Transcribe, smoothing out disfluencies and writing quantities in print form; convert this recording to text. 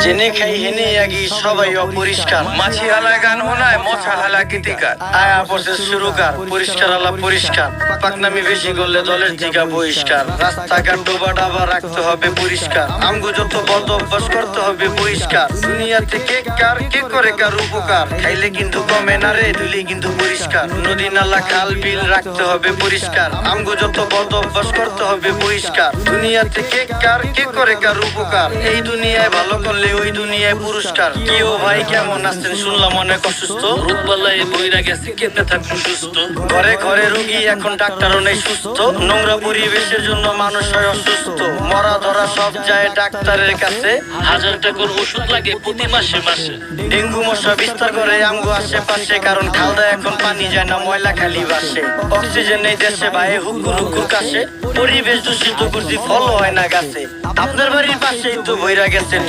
জেনে খাই হেনে আগি সবাই অপরিষ্কার। মাছি হালা গান হোনায় মশা হালা গীতিকার। আয়া পড়ছে সুরকার, পরিষ্কার আলা পরিষ্কার। পাকনামি বেশি করলে দলের টিকা বহিষ্কার। রাস্তাঘাট ডোবা ডাবা রাখতে হবে পরিষ্কার। আমগো যত বদ অভ্যাস করতে হবে পরিষ্কার। দুনিয়াতে কে কার কে করে কার উপকার, খাইলে কিন্তু কমে না রে, ধুলে কিন্তু পরিষ্কার। নদী নালা খাল বিল রাখতে হবে পরিষ্কার। আমগো যত বদ অভ্যাস করতে হবে পরিষ্কার। দুনিয়াতে কে কার কে করে কার উপকার, এই দুনিয়ায় ভালো করলে ওই দুনিয়ায় পুরস্কার। কি ও ভাই কেমন আছেন, শুনলাম অনেক অসুস্থ। রোগবালাই বইরা গেছে, কেমনে থাকবো সুস্থ? ঘরে ঘরে রোগী এখন ডাক্তারও নেই সুস্থ। নোংরা পরিবেশের জন্য মানুষ হয় অসুস্থ। মরা ধরা সব যায় ডাক্তারের কাছে। 1000 টাকার ওষুধ লাগে প্রতি মাসে মাসে। ডেঙ্গু মশা বিস্তার করে আমগো আশেপাশে, কারণ খালদা এখন পানি যায় না, ময়লা খালি ভাসে। অক্সিজেন নেই দেশে, ভাই হুকুর হুকুর কাশে। পরিবেশ দূষিত করছি, ফল হয় না গাছে। আপনার বাড়ির পাশেই তো বইরা গেছে